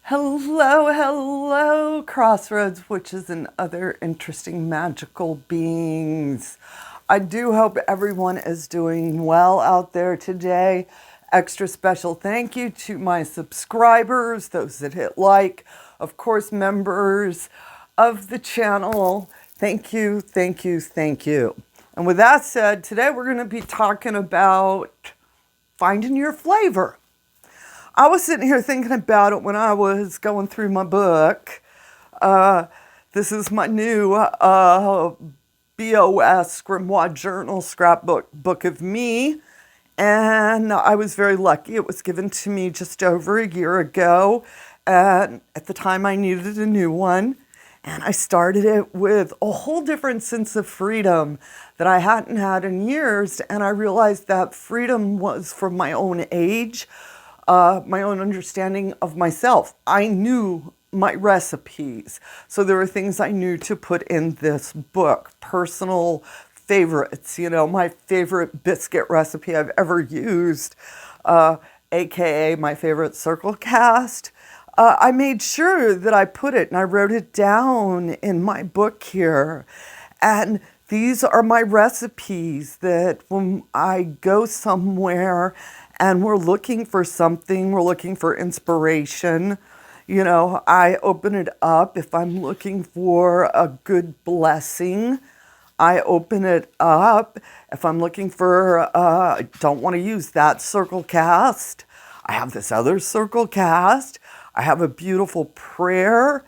Hello, hello, Crossroads, witches and other interesting magical beings. I do hope everyone is doing well out there today. Extra special thank you to my subscribers, those that hit like, of course, members of the channel. Thank you, thank you, thank you. And with that said, today we're going to be talking about finding your flavor. I was sitting here thinking about it when I was going through my book. This is my new BOS Grimoire Journal Scrapbook, Book of Me. And I was very lucky. It was given to me just over a year ago. And at the time, I needed a new one. And I started it with a whole different sense of freedom that I hadn't had in years. And I realized that freedom was from my own age. My own understanding of myself. I knew my recipes. So there were things I knew to put in this book, personal favorites, my favorite biscuit recipe I've ever used, AKA my favorite circle cast. I made sure that I put it and I wrote it down in my book here. And these are my recipes that when I go somewhere and we're looking for something, we're looking for inspiration, I open it up. If I'm looking for a good blessing, I open it up. If I'm looking for, I don't want to use that circle cast, I have this other circle cast. I have a beautiful prayer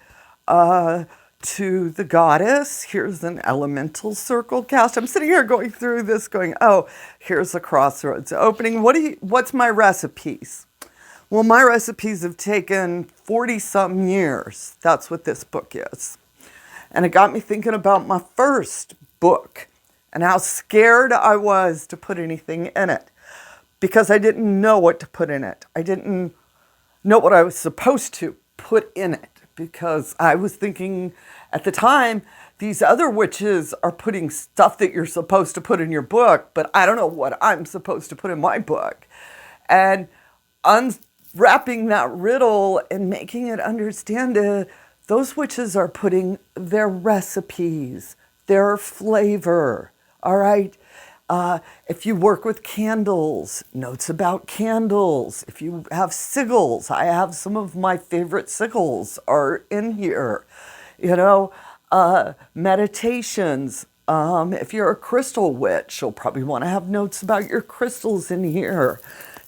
to the goddess. Here's an elemental circle cast. I'm sitting here going through this going, oh, here's a crossroads opening. What's my recipes? Well, my recipes have taken 40-some years. That's what this book is. And it got me thinking about my first book and how scared I was to put anything in it because I didn't know what to put in it. I didn't know what I was supposed to put in it because I was thinking at the time, these other witches are putting stuff that you're supposed to put in your book, but I don't know what I'm supposed to put in my book. And unwrapping that riddle and making it understand those witches are putting their recipes, their flavor, all right? If you work with candles, notes about candles. If you have sigils, I have some of my favorite sigils are in here. Meditations. If you're a crystal witch, you'll probably want to have notes about your crystals in here.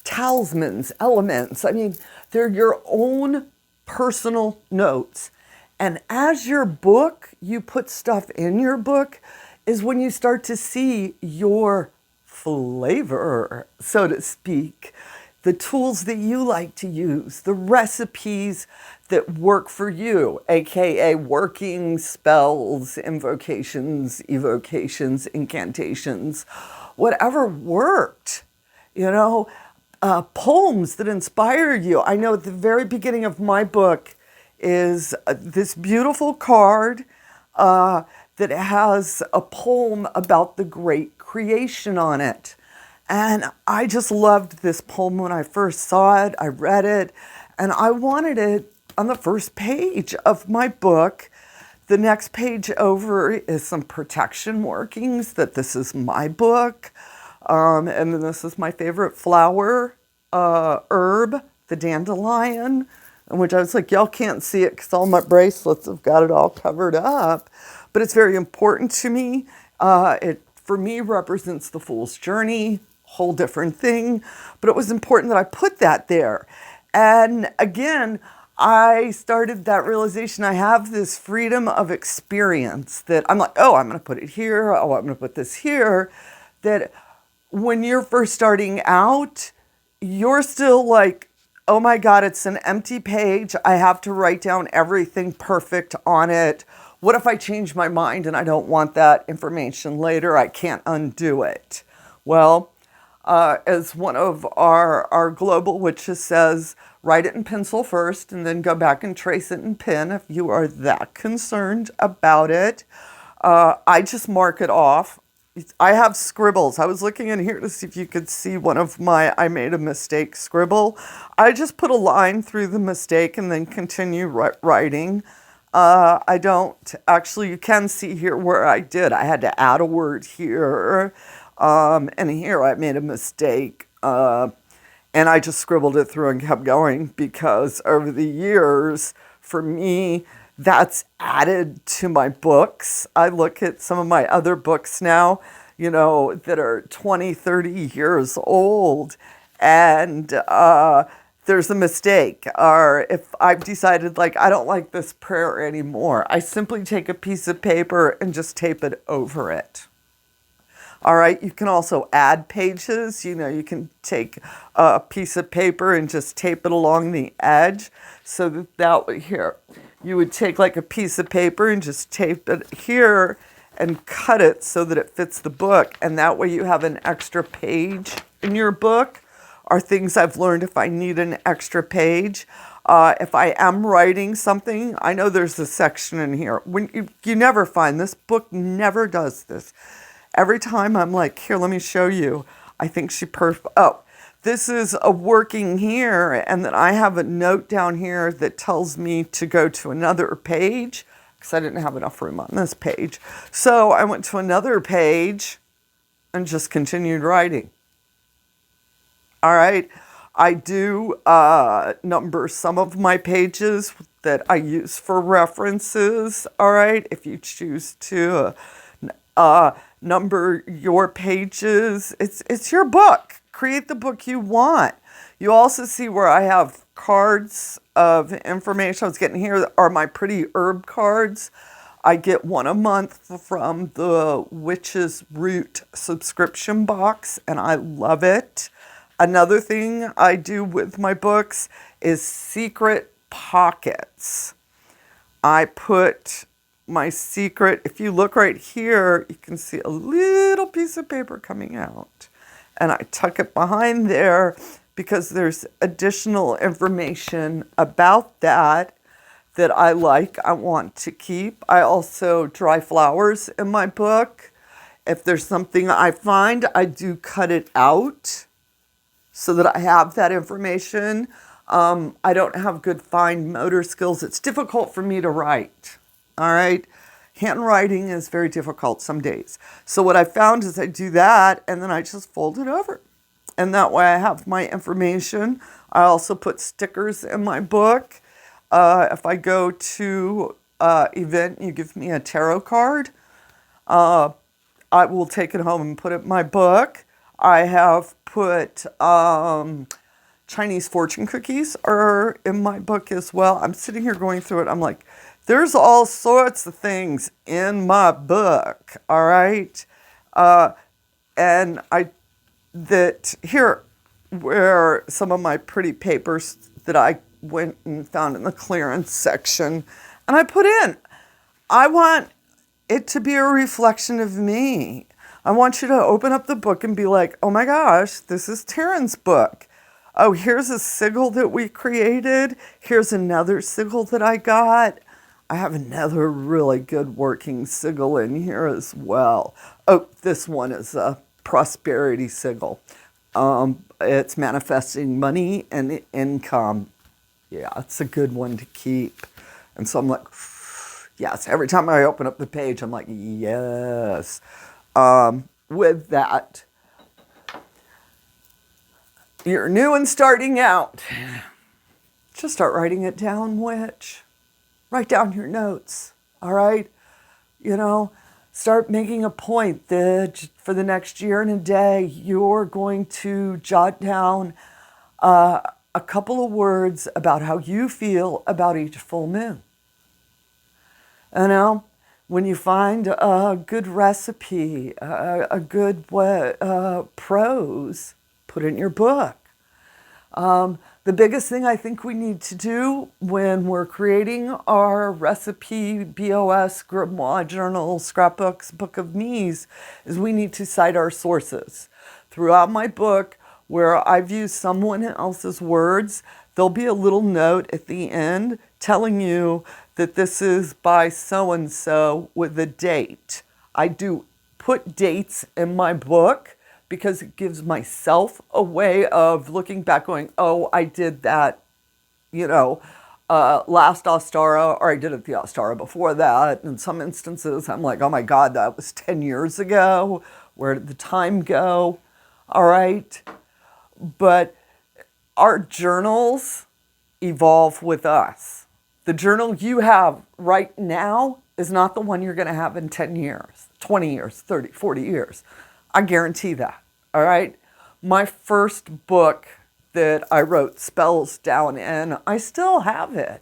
Talismans, elements. I mean, they're your own personal notes. And as your book, you put stuff in your book, is when you start to see your flavor, so to speak, the tools that you like to use, the recipes that work for you, aka working spells, invocations, evocations, incantations, whatever worked, poems that inspire you. I know at the very beginning of my book is this beautiful card that has a poem about the great creation on it. And I just loved this poem when I first saw it. I read it, and I wanted it on the first page of my book. The next page over is some protection workings that this is my book. And then this is my favorite flower, herb, the dandelion, which I was like, y'all can't see it because all my bracelets have got it all covered up. But it's very important to me. It, for me, represents the fool's journey, whole different thing. But it was important that I put that there. And again, I started that realization. I have this freedom of experience that I'm like, oh, I'm going to put it here. Oh, I'm going to put this here. That when you're first starting out, you're still like, oh my God, it's an empty page. I have to write down everything perfect on it. What if I change my mind and I don't want that information later? I can't undo it. Well, as one of our global witches says, write it in pencil first and then go back and trace it in pen if you are that concerned about it. I just mark it off. I have scribbles. I was looking in here to see if you could see one of my I made a mistake scribble. I just put a line through the mistake and then continue writing. I don't, actually, you can see here where I did. I had to add a word here, and here I made a mistake. And I just scribbled it through and kept going because over the years, for me, that's added to my books. I look at some of my other books now, that are 20, 30 years old, and there's a mistake. Or if I've decided, like, I don't like this prayer anymore, I simply take a piece of paper and just tape it over it. All right, you can also add pages. You can take a piece of paper and just tape it along the edge so that way here. You would take like a piece of paper and just tape it here and cut it so that it fits the book. And that way you have an extra page in your book, or things I've learned if I need an extra page. If I am writing something, I know there's a section in here. When you never find, this book never does this. Every time I'm like, here, let me show you. I think this is a working here, and then I have a note down here that tells me to go to another page because I didn't have enough room on this page. So I went to another page and just continued writing. All right. I do number some of my pages that I use for references. All right. If you choose to number your pages, it's your book. Create the book you want. You also see where I have cards of information. I was getting here are my pretty herb cards. I get one a month from the Witch's Root subscription box, and I love it. Another thing I do with my books is secret pockets. I put my secret, if you look right here, you can see a little piece of paper coming out. And I tuck it behind there because there's additional information about that I want to keep. I also dry flowers in my book. If there's something I find, I do cut it out so that I have that information. I don't have good fine motor skills. It's difficult for me to write. All right. Handwriting is very difficult some days. So what I found is I do that and then I just fold it over. And that way I have my information. I also put stickers in my book. If I go to an event, you give me a tarot card, I will take it home and put it in my book. I have put Chinese fortune cookies are in my book as well. I'm sitting here going through it. I'm like, there's all sorts of things in my book, all right? And here were some of my pretty papers that I went and found in the clearance section. And I put in, I want it to be a reflection of me. I want you to open up the book and be like, oh my gosh, this is Taren's book. Oh, here's a sigil that we created. Here's another sigil that I got. I have another really good working sigil in here as well. Oh, this one is a prosperity sigil. It's manifesting money and income. Yeah, it's a good one to keep. And so I'm like, yes, every time I open up the page, I'm like, yes. With that, you're new and starting out. Just start writing it down, witch. Write down your notes, all right? Start making a point that for the next year and a day, you're going to jot down a couple of words about how you feel about each full moon. When you find a good recipe, a good prose, put it in your book. The biggest thing I think we need to do when we're creating our recipe, BOS, grimoire, journal, scrapbooks, book of me's, is we need to cite our sources. Throughout my book, where I've used someone else's words, there'll be a little note at the end telling you that this is by so-and-so with a date. I do put dates in my book because it gives myself a way of looking back going, oh, I did that, last Ostara, or I did it the Ostara before that. In some instances, I'm like, oh my God, that was 10 years ago. Where did the time go? All right. But our journals evolve with us. The journal you have right now is not the one you're going to have in 10 years, 20 years, 30, 40 years. I guarantee that. All right. My first book that I wrote spells down in, I still have it.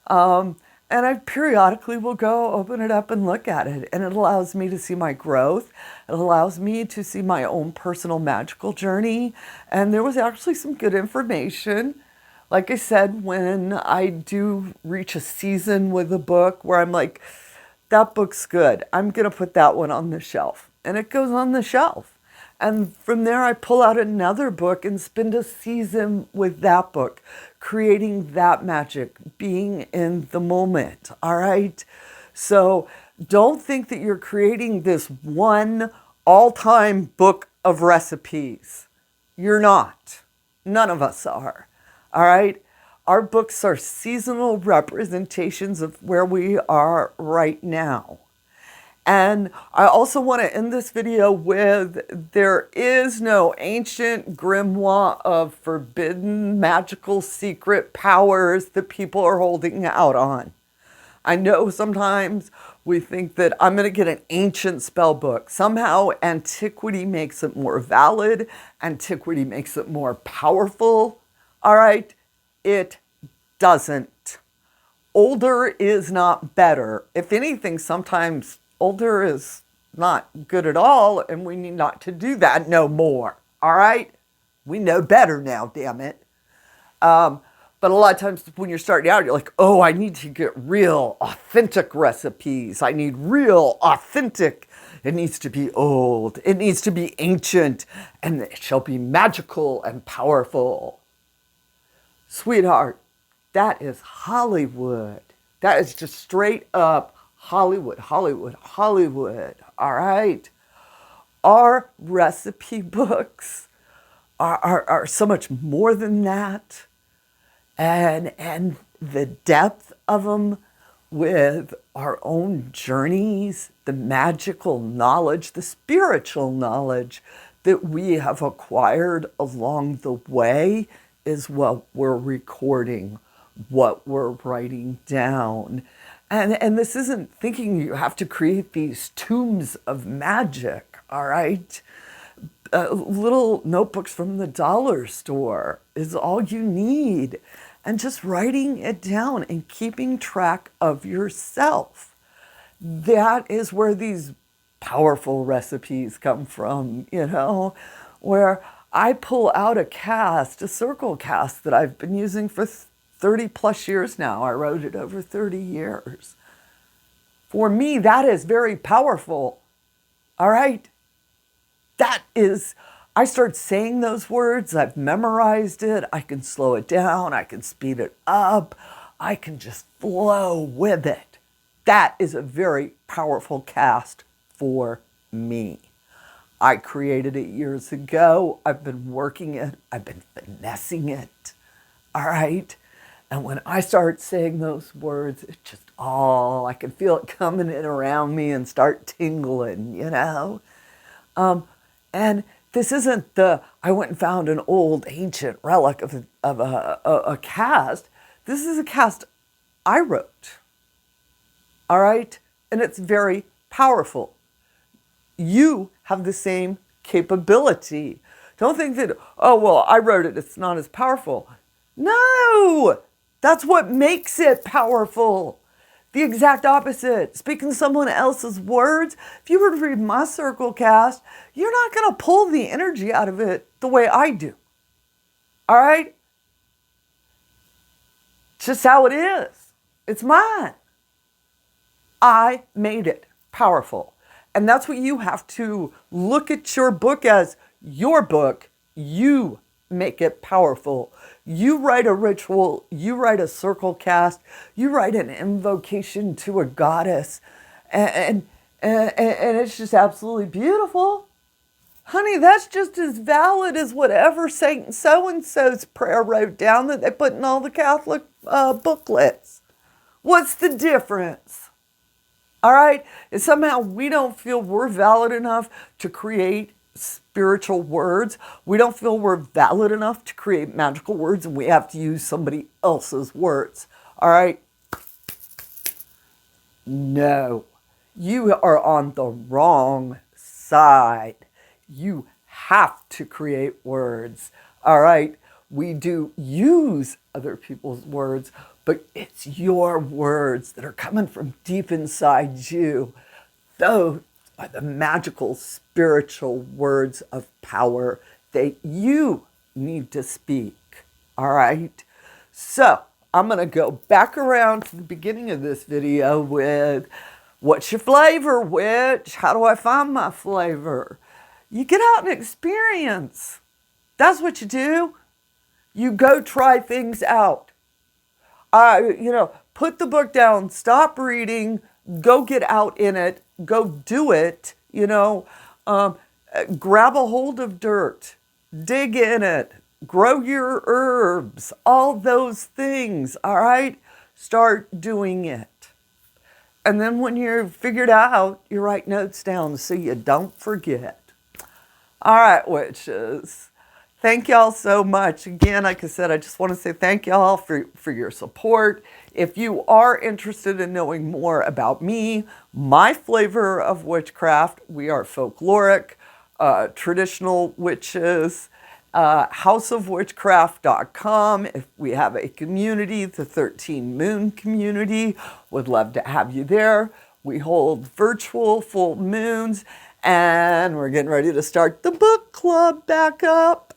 And I periodically will go open it up and look at it. And it allows me to see my growth. It allows me to see my own personal magical journey. And there was actually some good information. Like I said, when I do reach a season with a book where I'm like, that book's good, I'm going to put that one on the shelf. And it goes on the shelf. And from there, I pull out another book and spend a season with that book, creating that magic, being in the moment, all right? So don't think that you're creating this one all-time book of recipes. You're not. None of us are, all right? Our books are seasonal representations of where we are right now. And I also want to end this video with, there is no ancient grimoire of forbidden magical secret powers that people are holding out on. I know sometimes we think that I'm going to get an ancient spell book. Somehow antiquity makes it more valid. Antiquity makes it more powerful. All right? It doesn't. Older is not better. If anything, sometimes older is not good at all, and we need not to do that no more. All right? We know better now, damn it. But a lot of times when you're starting out, you're like, oh, I need to get real, authentic recipes. I need real, authentic. It needs to be old. It needs to be ancient, and it shall be magical and powerful. Sweetheart, that is Hollywood. That is just straight up Hollywood, Hollywood, Hollywood, all right? Our recipe books are so much more than that. And the depth of them with our own journeys, the magical knowledge, the spiritual knowledge that we have acquired along the way is what we're recording, what we're writing down. And this isn't thinking you have to create these tombs of magic, all right? Little notebooks from the dollar store is all you need. And just writing it down and keeping track of yourself. That is where these powerful recipes come from, where I pull out a circle cast that I've been using for 30 plus years now. I wrote it over 30 years. For me, that is very powerful. All right? I start saying those words. I've memorized it. I can slow it down. I can speed it up. I can just flow with it. That is a very powerful cast for me. I created it years ago. I've been working it. I've been finessing it. All right? And when I start saying those words, it's just, I can feel it coming in around me and start tingling, And this isn't I went and found an old ancient relic of a cast. This is a cast I wrote. All right? And it's very powerful. You have the same capability. Don't think that, I wrote it, it's not as powerful. No! That's what makes it powerful. The exact opposite. Speaking someone else's words, if you were to read my circle cast, you're not going to pull the energy out of it the way I do. All right? It's just how it is. It's mine. I made it powerful. And that's what you have to look at your book as. Your book, you make it powerful. You write a ritual, you write a circle cast, you write an invocation to a goddess, and And it's just absolutely beautiful. Honey, that's just as valid as whatever Saint so-and-so's prayer wrote down that they put in all the Catholic booklets. What's the difference? All right? If somehow we don't feel we're valid enough to create spiritual words, we don't feel we're valid enough to create magical words, and we have to use somebody else's words. All right? No. You are on the wrong side. You have to create words. All right? We do use other people's words, but it's your words that are coming from deep inside you. Those are the magical, spiritual words of power that you need to speak. All right? So I'm going to go back around to the beginning of this video with, what's your flavor, witch? How do I find my flavor? You get out and experience. That's what you do. You go try things out. Put the book down, stop reading, go get out in it, go do it, grab a hold of dirt, dig in it, grow your herbs, all those things, all right? Start doing it. And then when you're figured out, you write notes down so you don't forget. All right, witches. Thank y'all so much. Again, like I said, I just want to say thank y'all for your support. If you are interested in knowing more about me, my flavor of witchcraft, we are folkloric, traditional witches, houseofwitchcraft.com. If we have a community, the 13 Moon community, would love to have you there. We hold virtual full moons, and we're getting ready to start the book club back up.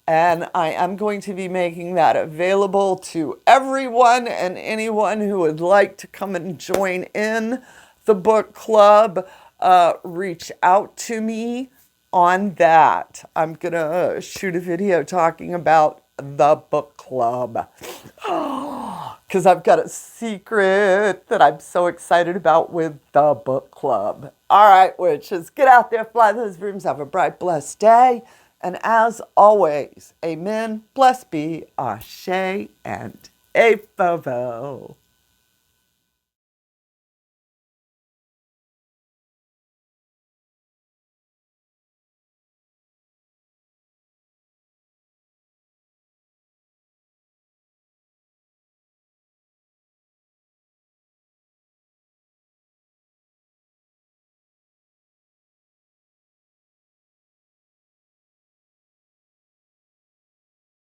And I am going to be making that available to everyone and anyone who would like to come and join in the book club. Reach out to me on that. I'm going to shoot a video talking about the book club. Because I've got a secret that I'm so excited about with the book club. All right, witches, get out there, fly those brooms, have a bright, blessed day. And as always, amen, blessed be, ashe, and a bobo.